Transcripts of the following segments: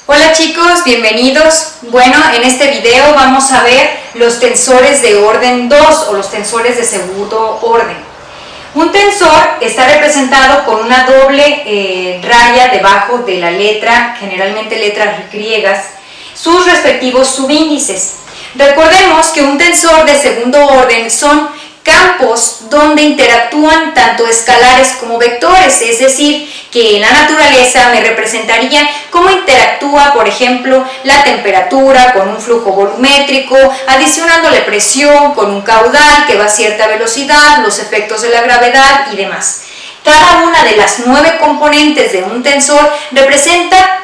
Hola chicos, bienvenidos. Bueno, en este video vamos a ver los tensores de orden 2 o los tensores de segundo orden. Un tensor está representado con una doble raya debajo de la letra, generalmente letras griegas, sus respectivos subíndices. Recordemos que un tensor de segundo orden son campos donde interactúan tanto escalares como vectores, es decir, que en la naturaleza me representaría cómo interactúa, por ejemplo, la temperatura con un flujo volumétrico, adicionándole presión con un caudal que va a cierta velocidad, los efectos de la gravedad y demás. Cada una de las 9 componentes de un tensor representa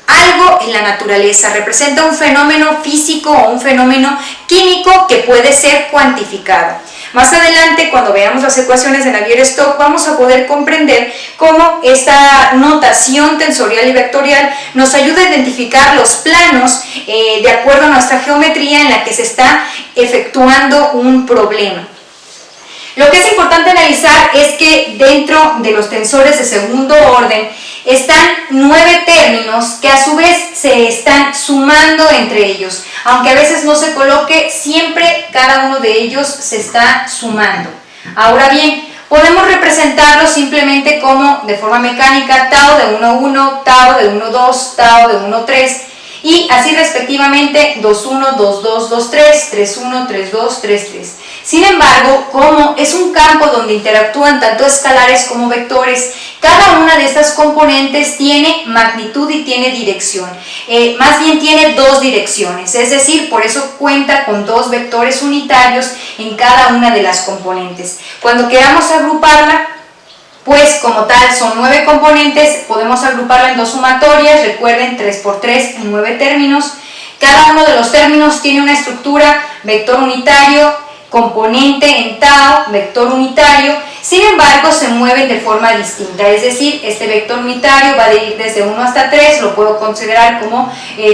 algo en la naturaleza, representa un fenómeno físico o un fenómeno químico que puede ser cuantificado. Más adelante, cuando veamos las ecuaciones de Navier-Stokes, vamos a poder comprender cómo esta notación tensorial y vectorial nos ayuda a identificar los planos de acuerdo a nuestra geometría en la que se está efectuando un problema. Lo que es importante analizar es que dentro de los tensores de segundo orden están 9 términos que a su vez se están sumando entre ellos. Aunque a veces no se coloque, siempre cada uno de ellos se está sumando. Ahora bien, podemos representarlo simplemente como de forma mecánica tau de 1, 1, tau de 1, 2, tau de 1, 3 y así respectivamente 2, 1, 2, 2, 2, 3, 3, 1, 3, 2, 3, 3. Sin embargo, como es un campo donde interactúan tanto escalares como vectores, cada una de estas componentes tiene magnitud y tiene dirección. Más bien tiene 2 direcciones, es decir, por eso cuenta con 2 vectores unitarios en cada una de las componentes. Cuando queramos agruparla, pues como tal son 9 componentes, podemos agruparla en 2 sumatorias, recuerden 3 por 3 en 9 términos. Cada uno de los términos tiene una estructura vector unitario, componente en tau, vector unitario, sin embargo se mueven de forma distinta, es decir, este vector unitario va a ir desde 1 hasta 3, lo puedo considerar como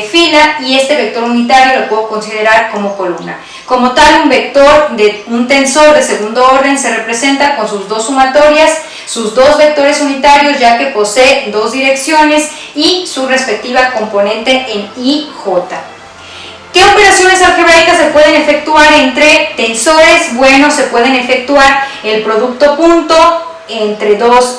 fila y este vector unitario lo puedo considerar como columna. Como tal, un vector de un tensor de segundo orden se representa con sus 2 sumatorias, sus 2 vectores unitarios ya que posee 2 direcciones y su respectiva componente en I, J. ¿Qué operaciones algebraicas se pueden efectuar entre tensores? Bueno, se pueden efectuar el producto punto entre 2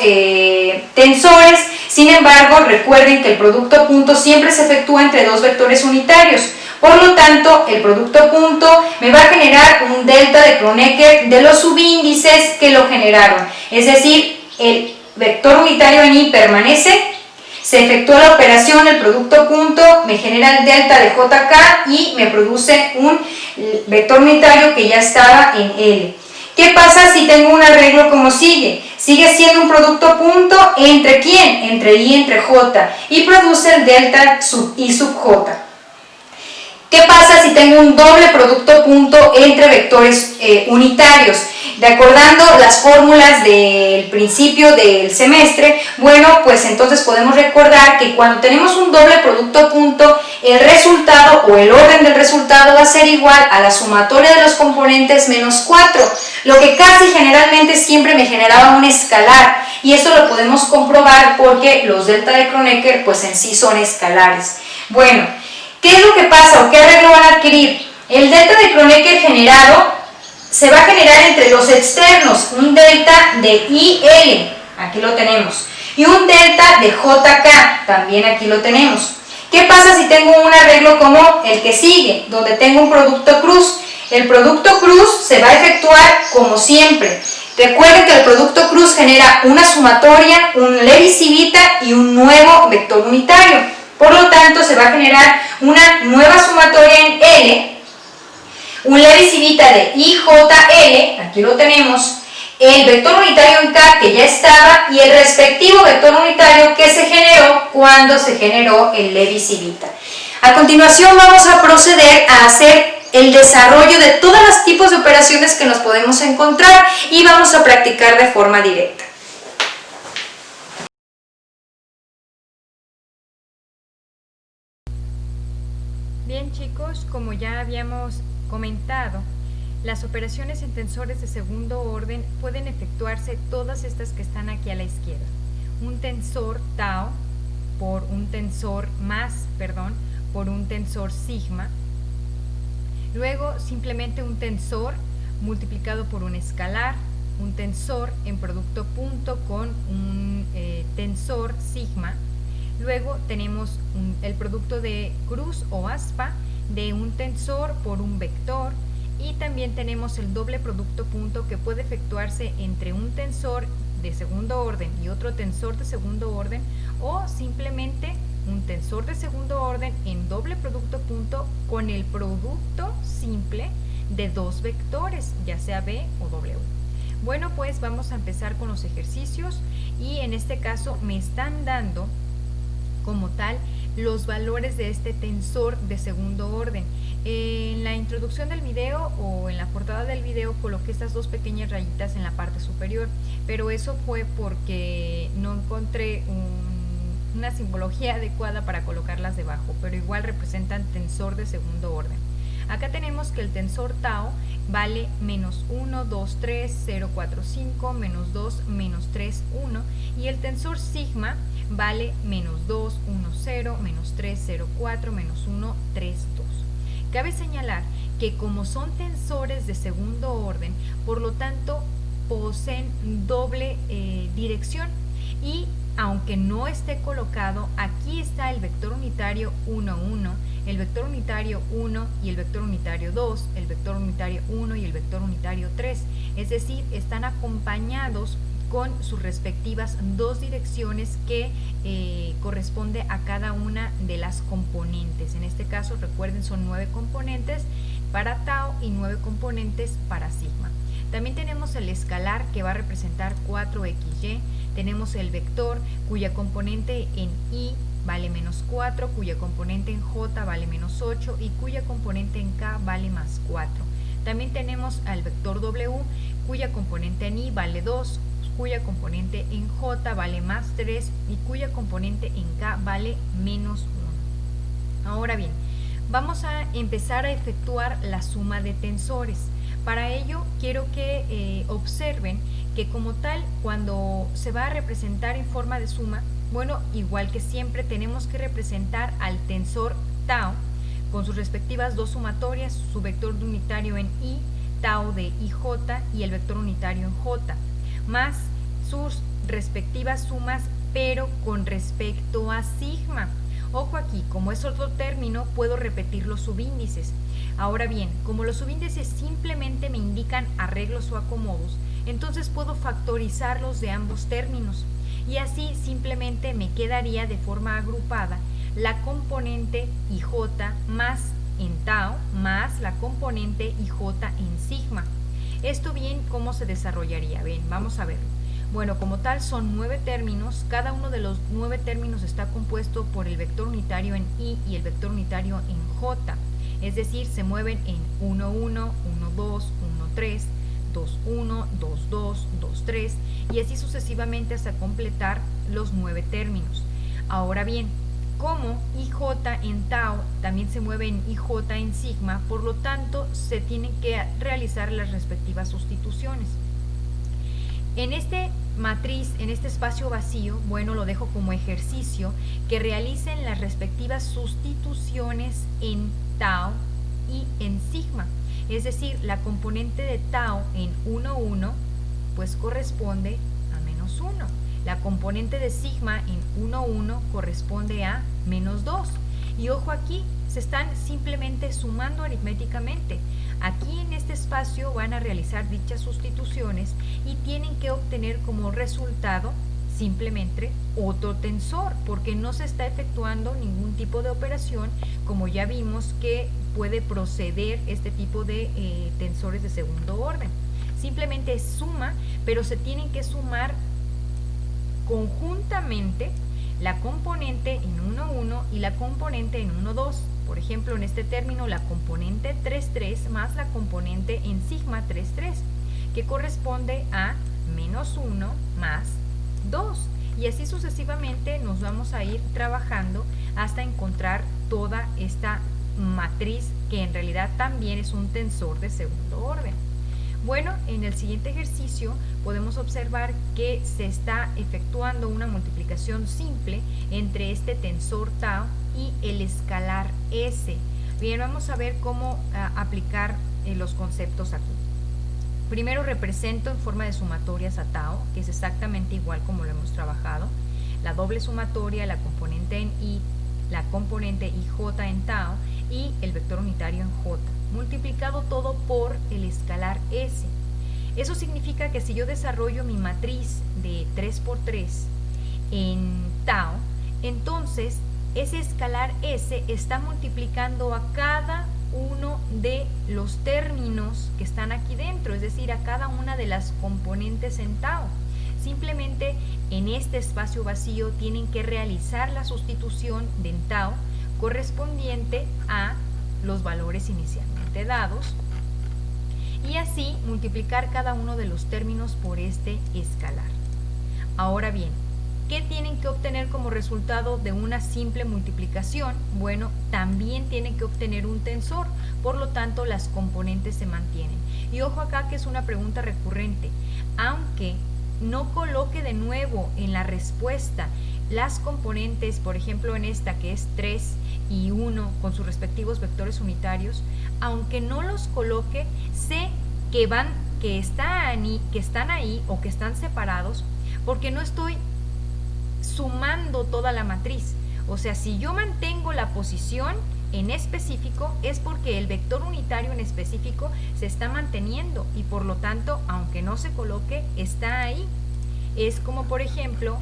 tensores, sin embargo, recuerden que el producto punto siempre se efectúa entre 2 vectores unitarios. Por lo tanto, el producto punto me va a generar un delta de Kronecker de los subíndices que lo generaron. Es decir, el vector unitario en I permanece, se efectúa la operación del producto punto, me genera el delta de JK y me produce un vector unitario que ya estaba en L. ¿Qué pasa si tengo un arreglo como sigue? Sigue siendo un producto punto ¿entre quién? Entre I y entre J y produce el delta sub I sub J. ¿Qué pasa si tengo un doble producto punto entre vectores unitarios? Recordando las fórmulas del principio del semestre, bueno, pues entonces podemos recordar que cuando tenemos un doble producto punto, el resultado o el orden del resultado va a ser igual a la sumatoria de los componentes menos 4, lo que casi generalmente siempre me generaba un escalar, y esto lo podemos comprobar porque los delta de Kronecker pues en sí son escalares. Bueno, ¿qué es lo que pasa o qué arreglo van a adquirir? El delta de Kronecker generado se va a generar entre los externos, un delta de IL, aquí lo tenemos, y un delta de JK, también aquí lo tenemos. ¿Qué pasa si tengo un arreglo como el que sigue, donde tengo un producto cruz? El producto cruz se va a efectuar como siempre. Recuerden que el producto cruz genera una sumatoria, un Levi-Civita y un nuevo vector unitario. Por lo tanto, se va a generar una nueva sumatoria en L, un Levi-Civita de IJL, aquí lo tenemos, el vector unitario en K que ya estaba y el respectivo vector unitario que se generó cuando se generó el Levi-Civita. A continuación vamos a proceder a hacer el desarrollo de todos los tipos de operaciones que nos podemos encontrar y vamos a practicar de forma directa. Bien chicos, como ya habíamos comentado, Las operaciones en tensores de segundo orden pueden efectuarse todas estas que están aquí a la izquierda. Un tensor tau por un tensor por un tensor sigma. Luego simplemente un tensor multiplicado por un escalar, un tensor en producto punto con un tensor sigma. Luego tenemos el producto de cruz o aspa de un tensor por un vector, y también tenemos el doble producto punto que puede efectuarse entre un tensor de segundo orden y otro tensor de segundo orden, o simplemente un tensor de segundo orden en doble producto punto con el producto simple de dos vectores, ya sea B o W. Bueno, pues vamos a empezar con los ejercicios, y en este caso me están dando como tal los valores de este tensor de segundo orden. En la introducción del video o en la portada del video coloqué estas dos pequeñas rayitas en la parte superior, pero eso fue porque no encontré una simbología adecuada para colocarlas debajo, pero igual representan tensor de segundo orden. Acá tenemos que el tensor tau vale menos 1, 2, 3, 0, 4, 5, menos 2, menos 3, 1, y el tensor sigma vale menos 2, 1, 0, menos 3, 0, 4, menos 1, 3, 2. Cabe señalar que como son tensores de segundo orden, por lo tanto poseen doble dirección, y aunque no esté colocado, aquí está el vector unitario 1, 1, el vector unitario 1 y el vector unitario 2, el vector unitario 1 y el vector unitario 3, es decir, están acompañados con sus respectivas dos direcciones que corresponde a cada una de las componentes. En este caso, recuerden, son 9 componentes para tau y 9 componentes para sigma. También tenemos el escalar, que va a representar 4xy. Tenemos el vector, cuya componente en y vale menos 4, cuya componente en j vale menos 8 y cuya componente en k vale más 4. También tenemos al vector w, cuya componente en y vale 2, cuya componente en j vale más 3 y cuya componente en k vale menos 1. Ahora bien, vamos a empezar a efectuar la suma de tensores. Para ello quiero que observen que como tal, cuando se va a representar en forma de suma, bueno, igual que siempre tenemos que representar al tensor tau con sus respectivas dos sumatorias, su vector unitario en i, tau de ij y el vector unitario en j, más sus respectivas sumas, pero con respecto a sigma. Ojo aquí, como es otro término, puedo repetir los subíndices. Ahora bien, como los subíndices simplemente me indican arreglos o acomodos, entonces puedo factorizarlos de ambos términos, y así simplemente me quedaría de forma agrupada la componente ij más en tau más la componente ij en sigma. Esto bien, ¿cómo se desarrollaría? Bien, vamos a verlo. Bueno, como tal son 9 términos, cada uno de los 9 términos está compuesto por el vector unitario en i y el vector unitario en j, es decir, se mueven en 1, 1, 1, 2, 1, 3, 2, 1, 2, 2, 2, 3 y así sucesivamente hasta completar los 9 términos. Ahora bien, como ij en tau también se mueve en ij en sigma, por lo tanto se tienen que realizar las respectivas sustituciones. En este matriz, en este espacio vacío, bueno, lo dejo como ejercicio, que realicen las respectivas sustituciones en tau y en sigma. Es decir, la componente de tau en 1, 1, pues corresponde a menos 1. La componente de sigma en 1, 1 corresponde a menos 2. Y ojo aquí, se están simplemente sumando aritméticamente. Aquí en este espacio van a realizar dichas sustituciones y tienen que obtener como resultado simplemente otro tensor, porque no se está efectuando ningún tipo de operación, como ya vimos que puede proceder este tipo de tensores de segundo orden. Simplemente es suma, pero se tienen que sumar conjuntamente la componente en 1, 1 y la componente en 1, 2. Por ejemplo, en este término, la componente 3, 3 más la componente en sigma 3, 3, que corresponde a menos 1 más 2. Y así sucesivamente nos vamos a ir trabajando hasta encontrar toda esta matriz que en realidad también es un tensor de segundo orden. Bueno, en el siguiente ejercicio podemos observar que se está efectuando una multiplicación simple entre este tensor tau y el escalar S. Bien, vamos a ver cómo aplicar los conceptos aquí. Primero represento en forma de sumatorias a tau, que es exactamente igual como lo hemos trabajado. La doble sumatoria, la componente en I, la componente IJ en tau y el vector unitario en J, multiplicado todo por el escalar S. Eso significa que si yo desarrollo mi matriz de 3×3 en tau, entonces ese escalar S está multiplicando a cada uno de los términos que están aquí dentro, es decir, a cada una de las componentes en tau. Simplemente en este espacio vacío tienen que realizar la sustitución de en tau correspondiente a los valores inicialmente dados y así multiplicar cada uno de los términos por este escalar. Ahora bien, ¿qué tienen que obtener como resultado de una simple multiplicación? Bueno, también tienen que obtener un tensor, por lo tanto las componentes se mantienen. Y ojo acá que es una pregunta recurrente, aunque no coloque de nuevo en la respuesta las componentes, por ejemplo en esta que es 3 y 1 con sus respectivos vectores unitarios, aunque no los coloque, sé que están ahí o que están separados porque no estoy sumando toda la matriz. O sea, si yo mantengo la posición en específico es porque el vector unitario en específico se está manteniendo y por lo tanto, aunque no se coloque, está ahí. Es como por ejemplo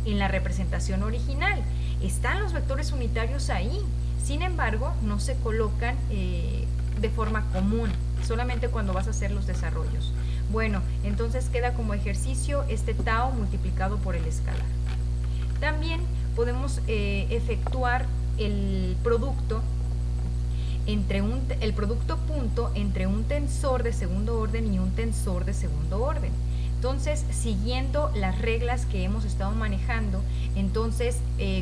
en la representación original, están los vectores unitarios ahí, sin embargo no se colocan de forma común, solamente cuando vas a hacer los desarrollos. Bueno, entonces queda como ejercicio este tau multiplicado por el escalar. También podemos efectuar el producto punto entre un tensor de segundo orden y un tensor de segundo orden. Entonces, siguiendo las reglas que hemos estado manejando, entonces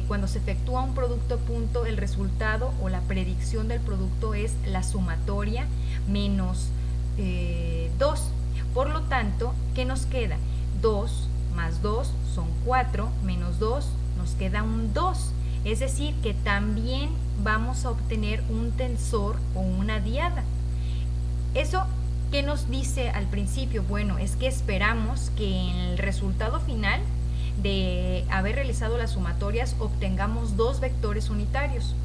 cuando se efectúa un producto punto, el resultado o la predicción del producto es la sumatoria menos 2. Por lo tanto, ¿qué nos queda? 2 más 2 son 4, menos 2 nos queda un 2. Es decir, que también vamos a obtener un tensor o una diada. Eso, ¿qué nos dice al principio? Bueno, es que esperamos que en el resultado final de haber realizado las sumatorias obtengamos dos vectores unitarios.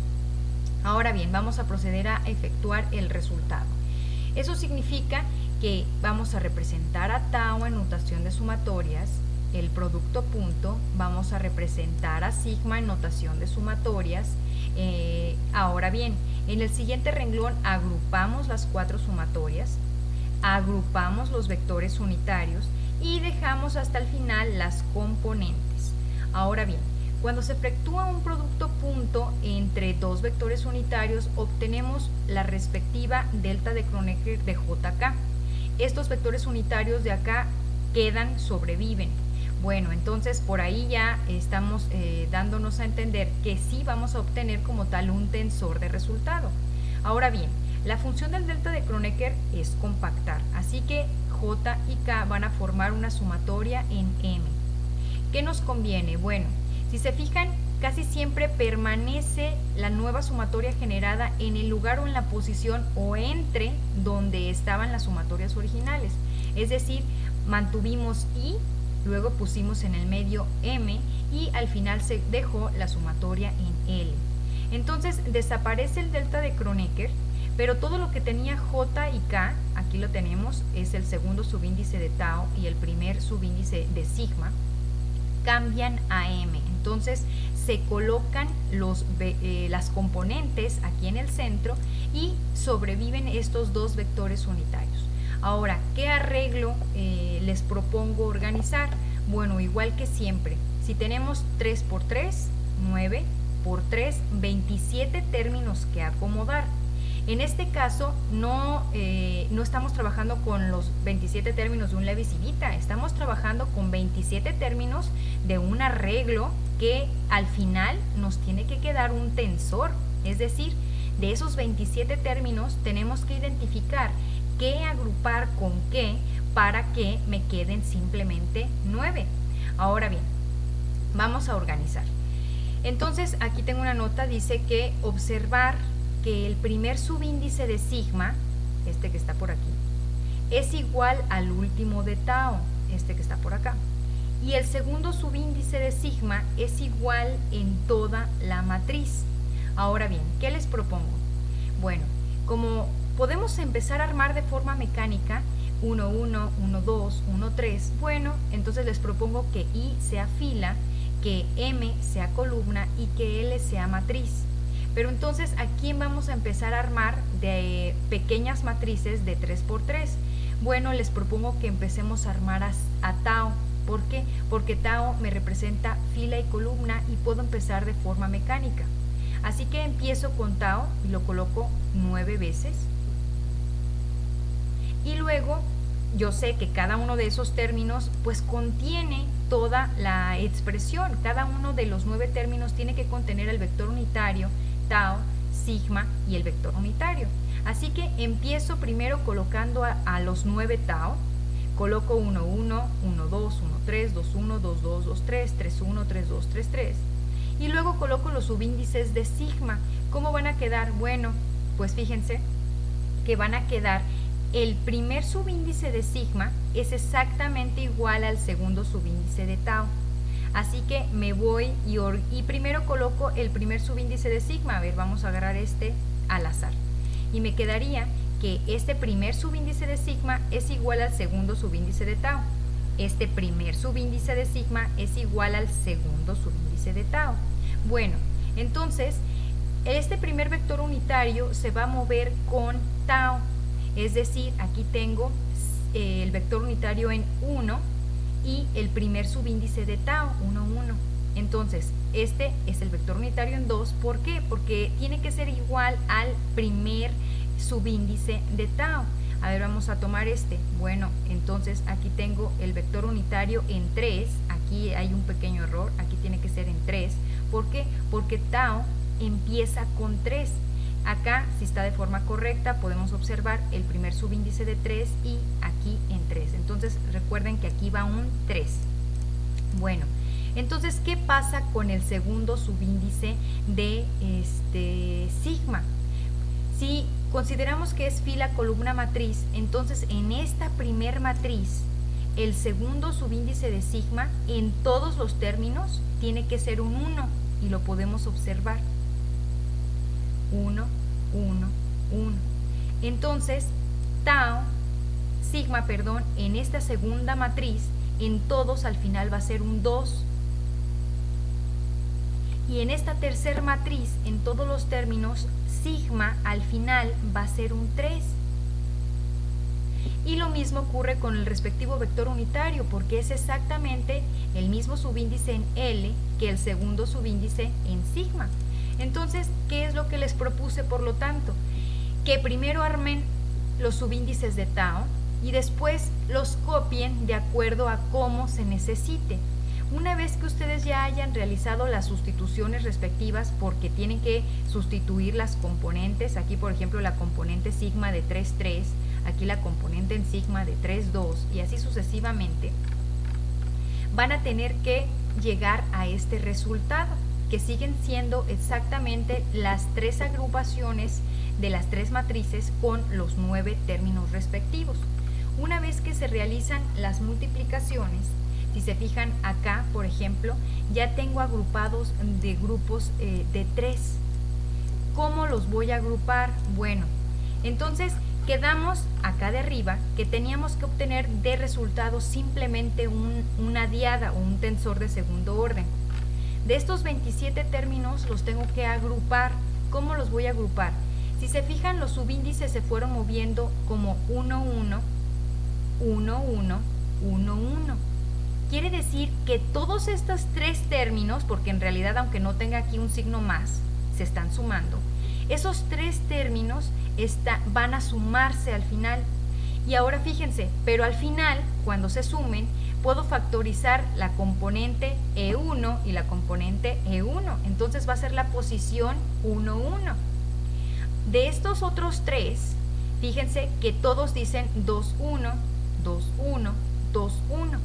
Ahora bien, vamos a proceder a efectuar el resultado. Eso significa que vamos a representar a tau en notación de sumatorias, el producto punto, vamos a representar a sigma en notación de sumatorias. Ahora bien, en el siguiente renglón agrupamos las 4 sumatorias, agrupamos los vectores unitarios y dejamos hasta el final las componentes. Ahora bien, cuando se efectúa un producto punto entre dos vectores unitarios, obtenemos la respectiva delta de Kronecker de JK. Estos vectores unitarios de acá sobreviven. Bueno, entonces por ahí ya estamos dándonos a entender que sí vamos a obtener como tal un tensor de resultado. Ahora bien, la función del delta de Kronecker es compactar, así que J y K van a formar una sumatoria en M. ¿Qué nos conviene? Bueno, si se fijan, casi siempre permanece la nueva sumatoria generada en el lugar o en la posición o entre donde estaban las sumatorias originales. Es decir, mantuvimos I, luego pusimos en el medio M y al final se dejó la sumatoria en L. Entonces desaparece el delta de Kronecker, pero todo lo que tenía J y K, aquí lo tenemos, es el segundo subíndice de tau y el primer subíndice de sigma, cambian a M. Entonces se colocan las componentes aquí en el centro y sobreviven estos dos vectores unitarios. Ahora, ¿qué arreglo les propongo organizar? Bueno, igual que siempre, si tenemos 3 por 3, 9 por 3, 27 términos que acomodar. En este caso, no estamos trabajando con los 27 términos de un Levi-Civita, estamos trabajando con 27 términos de un arreglo que al final nos tiene que quedar un tensor, es decir, De esos 27 términos tenemos que identificar qué agrupar con qué para que me queden simplemente 9. Ahora bien, vamos a organizar. Entonces aquí tengo una nota, dice que observar que el primer subíndice de sigma, este que está por aquí, es igual al último de tau, este que está por acá. Y el segundo subíndice de sigma es igual en toda la matriz. Ahora bien, ¿qué les propongo? Bueno, como podemos empezar a armar de forma mecánica 1, 1, 1, 2, 1, 3, bueno, entonces les propongo que I sea fila, que M sea columna y que L sea matriz. Pero entonces, ¿a quién vamos a empezar a armar de pequeñas matrices de 3×3? Bueno, les propongo que empecemos a armar a tau. ¿Por qué? Porque tau me representa fila y columna y puedo empezar de forma mecánica. Así que empiezo con tau y lo coloco 9 veces. Y luego yo sé que cada uno de esos términos pues contiene toda la expresión. Cada uno de los 9 términos tiene que contener el vector unitario, tau, sigma y el vector unitario. Así que empiezo primero colocando a los 9 tau. Coloco 1, 1, 1, 2, 1, 3, 2, 1, 2, 2, 2, 3, 3, 1, 3, 2, 3, 3. Y luego coloco los subíndices de sigma. ¿Cómo van a quedar? Bueno, pues fíjense que van a quedar, el primer subíndice de sigma es exactamente igual al segundo subíndice de tau. Así que me voy y primero coloco el primer subíndice de sigma. A ver, vamos a agarrar este al azar. Y me quedaría que este primer subíndice de sigma es igual al segundo subíndice de tau. Este primer subíndice de sigma es igual al segundo subíndice de tau. Bueno, entonces, este primer vector unitario se va a mover con tau. Es decir, aquí tengo el vector unitario en 1 y el primer subíndice de tau, 1, 1. Entonces, este es el vector unitario en 2. ¿Por qué? Porque tiene que ser igual al primer subíndice de tau. A ver, vamos a tomar este. Bueno, entonces aquí tengo el vector unitario en 3. Aquí hay un pequeño error. Aquí tiene que ser en 3. ¿Por qué? Porque tau empieza con 3. Acá, si está de forma correcta, podemos observar el primer subíndice de 3 y aquí en 3. Entonces, recuerden que aquí va un 3. Bueno, entonces, ¿qué pasa con el segundo subíndice de sigma? Si consideramos que es fila, columna, matriz, entonces en esta primer matriz, el segundo subíndice de sigma en todos los términos tiene que ser un 1 y lo podemos observar. 1, 1, 1. Entonces, sigma, en esta segunda matriz, en todos al final va a ser un 2. Y en esta tercera matriz, en todos los términos, sigma al final va a ser un 3. Y lo mismo ocurre con el respectivo vector unitario, porque es exactamente el mismo subíndice en L que el segundo subíndice en sigma. Entonces, ¿qué es lo que les propuse por lo tanto? Que primero armen los subíndices de tau y después los copien de acuerdo a cómo se necesite. Una vez que ustedes ya hayan realizado las sustituciones respectivas, porque tienen que sustituir las componentes, aquí por ejemplo la componente sigma de 3, 3, aquí la componente en sigma de 3, 2 y así sucesivamente, van a tener que llegar a este resultado, que siguen siendo exactamente las 3 agrupaciones de las 3 matrices con los 9 términos respectivos. Una vez que se realizan las multiplicaciones, si se fijan acá, por ejemplo, ya tengo agrupados de grupos de 3. ¿Cómo los voy a agrupar? Bueno, entonces quedamos acá de arriba que teníamos que obtener de resultado simplemente una diada o un tensor de segundo orden. De estos 27 términos los tengo que agrupar. ¿Cómo los voy a agrupar? Si se fijan, los subíndices se fueron moviendo como 1, 1, 1, 1, 1, 1. Quiere decir que todos estos 3 términos, porque en realidad aunque no tenga aquí un signo más, se están sumando. Esos 3 términos van a sumarse al final. Y ahora fíjense, pero al final, cuando se sumen, puedo factorizar la componente E1 y la componente E1. Entonces va a ser la posición 1, 1. De estos otros tres, fíjense que todos dicen 2, 1, 2, 1, 2, 1.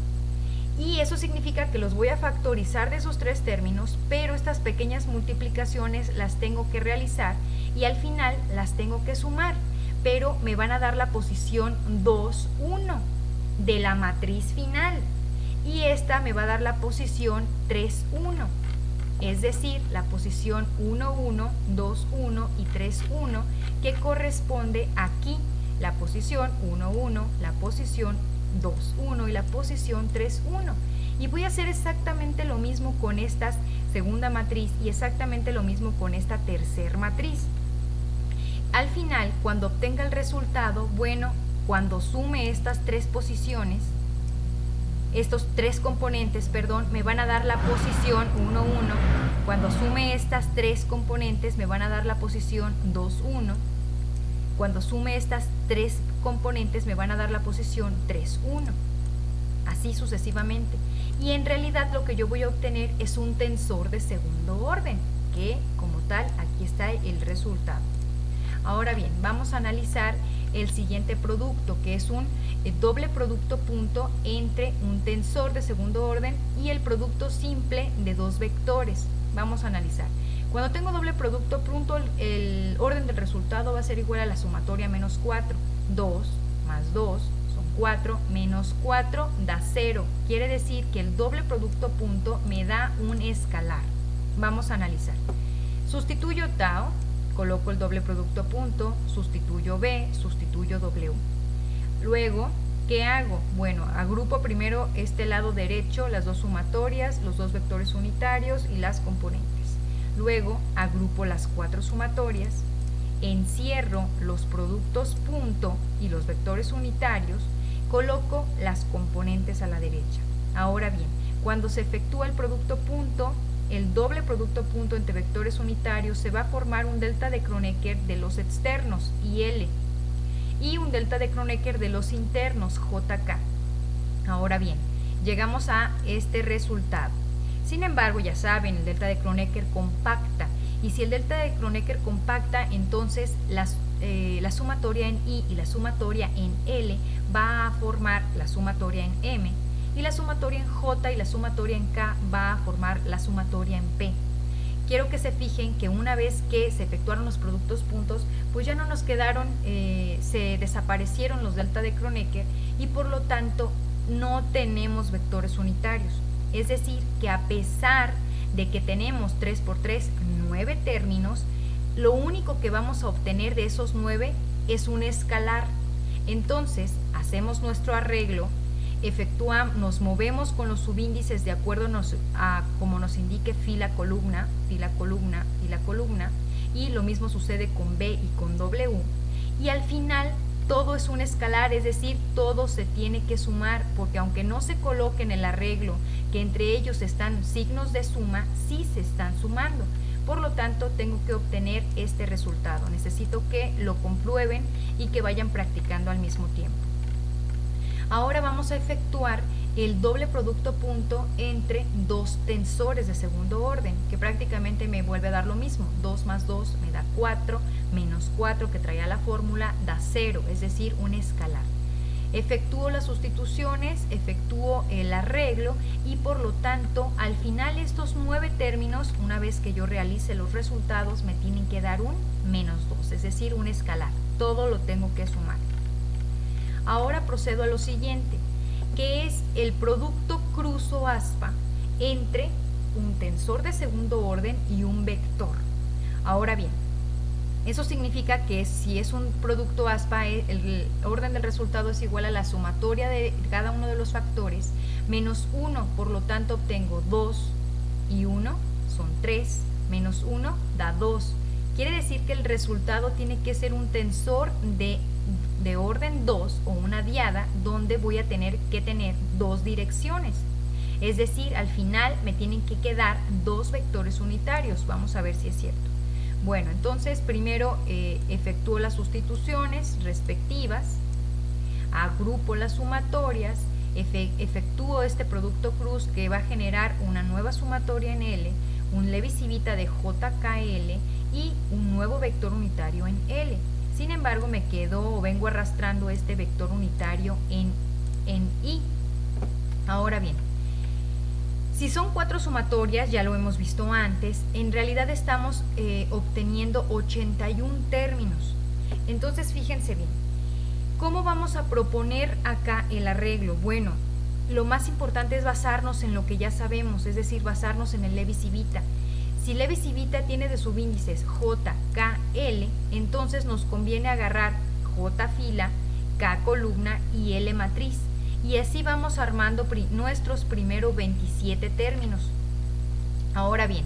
Y eso significa que los voy a factorizar de esos tres términos, pero estas pequeñas multiplicaciones las tengo que realizar y al final las tengo que sumar, pero me van a dar la posición 2, 1 de la matriz final y esta me va a dar la posición 3, 1, es decir, la posición 1, 1, 2, 1 y 3, 1 que corresponde aquí, la posición 1, 1, la posición 2, 1 y la posición 3, 1. Y voy a hacer exactamente lo mismo con esta segunda matriz y exactamente lo mismo con esta tercera matriz. Al final, cuando obtenga el resultado, bueno, cuando sume estas tres posiciones, estos tres componentes, perdón, me van a dar la posición 1, 1. Cuando sume estas tres componentes, me van a dar la posición 2, 1. Cuando sume estas tres componentes me van a dar la posición 3, 1, así sucesivamente. Y en realidad lo que yo voy a obtener es un tensor de segundo orden, que como tal aquí está el resultado. Ahora bien, vamos a analizar el siguiente producto, que es un doble producto punto entre un tensor de segundo orden y el producto simple de dos vectores. Vamos a analizar. Cuando tengo doble producto punto, el orden del resultado va a ser igual a la sumatoria menos 4. 2 más 2 son 4, menos 4 da 0. Quiere decir que el doble producto punto me da un escalar. Vamos a analizar. Sustituyo tau, coloco el doble producto punto, sustituyo b, sustituyo w. Luego, ¿qué hago? Bueno, agrupo primero este lado derecho, las dos sumatorias, los dos vectores unitarios y las componentes. Luego agrupo las cuatro sumatorias, encierro los productos punto y los vectores unitarios, coloco las componentes a la derecha. Ahora bien, cuando se efectúa el producto punto, el doble producto punto entre vectores unitarios, se va a formar un delta de Kronecker de los externos, IL, y un delta de Kronecker de los internos, JK. Ahora bien, llegamos a este resultado. Sin embargo, ya saben, el delta de Kronecker compacta, y si el delta de Kronecker compacta, entonces la sumatoria en I y la sumatoria en L va a formar la sumatoria en M, y la sumatoria en J y la sumatoria en K va a formar la sumatoria en P. Quiero que se fijen que una vez que se efectuaron los productos puntos, pues ya no nos quedaron, se desaparecieron los delta de Kronecker y por lo tanto no tenemos vectores unitarios. Es decir, que a pesar de que tenemos 3 por 3, 9 términos, lo único que vamos a obtener de esos 9 es un escalar. Entonces, hacemos nuestro arreglo, nos movemos con los subíndices de acuerdo a como nos indique fila, columna, fila, columna, fila, columna, y lo mismo sucede con B y con W, y al final todo es un escalar, es decir, todo se tiene que sumar, porque aunque no se coloque en el arreglo que entre ellos están signos de suma, sí se están sumando. Por lo tanto, tengo que obtener este resultado. Necesito que lo comprueben y que vayan practicando al mismo tiempo. Ahora vamos a efectuar el doble producto punto entre dos tensores de segundo orden, que prácticamente me vuelve a dar lo mismo. 2 más 2 me da 4, menos 4 que traía la fórmula da 0, es decir, un escalar. Efectúo las sustituciones, efectúo el arreglo y por lo tanto al final estos 9 términos, una vez que yo realice los resultados, me tienen que dar un menos 2, es decir, un escalar. Todo lo tengo que sumar. Ahora procedo a lo siguiente, que es el producto cruzo aspa entre un tensor de segundo orden y un vector. Ahora bien, eso significa que si es un producto aspa, el orden del resultado es igual a la sumatoria de cada uno de los factores menos 1, por lo tanto obtengo 2 y 1 son 3, menos 1 da 2. Quiere decir que el resultado tiene que ser un tensor de orden 2 o una diada donde voy a tener que tener dos direcciones. Es decir, al final me tienen que quedar dos vectores unitarios. Vamos a ver si es cierto. Bueno, entonces primero efectúo las sustituciones respectivas, agrupo las sumatorias, efectúo este producto cruz que va a generar una nueva sumatoria en L, un Levi-Civita de JKL y un nuevo vector unitario en L. Sin embargo, me quedo o vengo arrastrando este vector unitario en I. Ahora bien, si son 4 sumatorias, ya lo hemos visto antes, en realidad estamos obteniendo 81 términos. Entonces, fíjense bien, ¿cómo vamos a proponer acá el arreglo? Bueno, lo más importante es basarnos en lo que ya sabemos, es decir, basarnos en el Levi-Civita. Si Levi-Civita tiene de subíndices J, K, L, entonces nos conviene agarrar J fila, K columna y L matriz. Y así vamos armando nuestros primeros 27 términos. Ahora bien,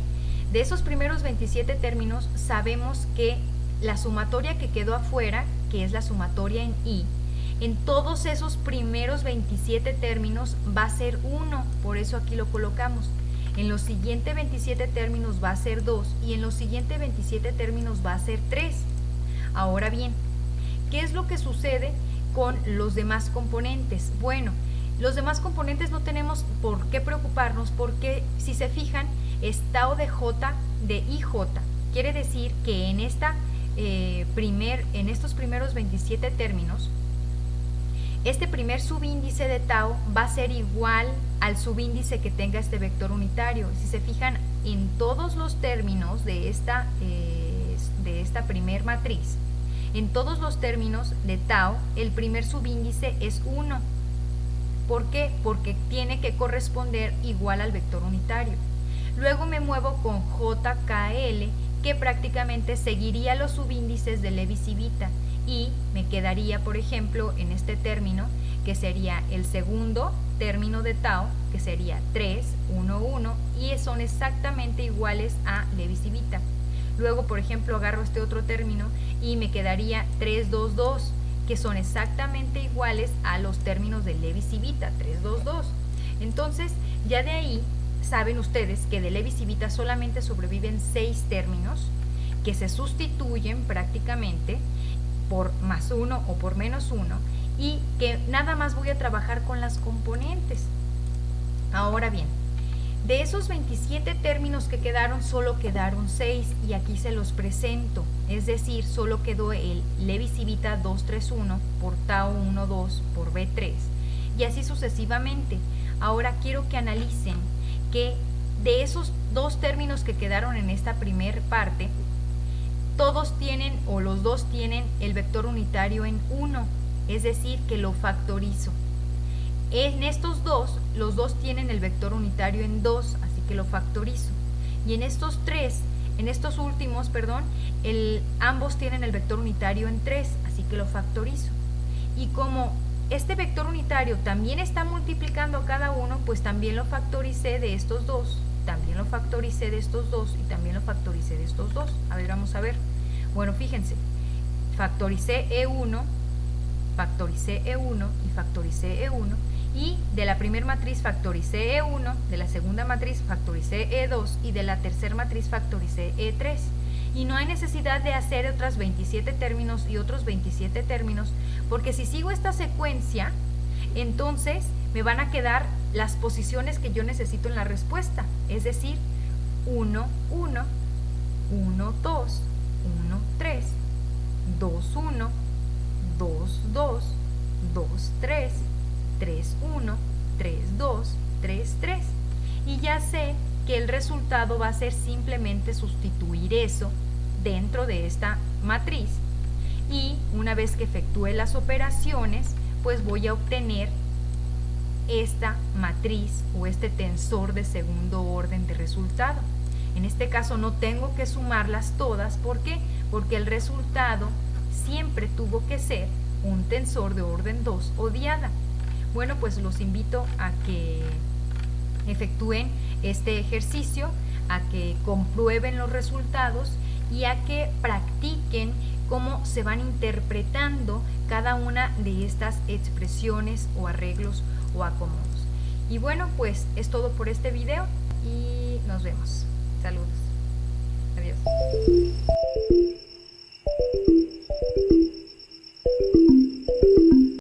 de esos primeros 27 términos sabemos que la sumatoria que quedó afuera, que es la sumatoria en I, en todos esos primeros 27 términos va a ser 1, por eso aquí lo colocamos. En los siguientes 27 términos va a ser 2 y en los siguientes 27 términos va a ser 3. Ahora bien, ¿qué es lo que sucede con los demás componentes? Bueno, los demás componentes no tenemos por qué preocuparnos porque si se fijan, es tau de J de IJ. Quiere decir que en estos primeros 27 términos, este primer subíndice de tau va a ser igual al subíndice que tenga este vector unitario. Si se fijan, en todos los términos de esta primer matriz, en todos los términos de tau, el primer subíndice es 1. ¿Por qué? Porque tiene que corresponder igual al vector unitario. Luego me muevo con JKL, que prácticamente seguiría los subíndices de Levi-Civita y me quedaría, por ejemplo, en este término, que sería el segundo término de tau, que sería 3, 1, 1, y son exactamente iguales a Levi-Civita. Luego, por ejemplo, agarro este otro término y me quedaría 3, 2, 2, que son exactamente iguales a los términos de Levi-Civita, 3, 2, 2. Entonces, ya de ahí saben ustedes que de Levi-Civita solamente sobreviven 6 términos que se sustituyen prácticamente por más 1 o por menos 1 y que nada más voy a trabajar con las componentes. Ahora bien, de esos 27 términos que quedaron, solo quedaron 6 y aquí se los presento. Es decir, solo quedó el Levi-Civita 231 por tau 12 por B3 y así sucesivamente. Ahora quiero que analicen que de esos 2 términos que quedaron en esta primer parte, todos tienen o los 2 tienen el vector unitario en 1, es decir, que lo factorizo. En estos 2, los 2 tienen el vector unitario en 2, así que lo factorizo. Y en estos últimos, ambos tienen el vector unitario en 3, así que lo factorizo. Y como este vector unitario también está multiplicando a cada uno, pues también lo factoricé de estos 2, también lo factoricé de estos 2 y también lo factoricé de estos 2. A ver, vamos a ver. Bueno, fíjense, factoricé E1, factoricé E1 y factoricé E1. Y de la primera matriz factoricé E1, de la segunda matriz factoricé E2 y de la tercera matriz factoricé E3. Y no hay necesidad de hacer otras 27 términos y otros 27 términos, porque si sigo esta secuencia, entonces me van a quedar las posiciones que yo necesito en la respuesta, es decir, 1, 1, 1, 2, 1, 3, 2, 1, 2, 2, 2, 3, 3, 1, 3, 2, 3, 3. Y ya sé que el resultado va a ser simplemente sustituir eso dentro de esta matriz. Y una vez que efectúe las operaciones, pues voy a obtener esta matriz o este tensor de segundo orden de resultado. En este caso no tengo que sumarlas todas. ¿Por qué? Porque el resultado siempre tuvo que ser un tensor de orden 2 o diada. Bueno, pues los invito a que efectúen este ejercicio, a que comprueben los resultados y a que practiquen cómo se van interpretando cada una de estas expresiones o arreglos o acomodos. Y bueno, pues es todo por este video y nos vemos. Saludos. Adiós.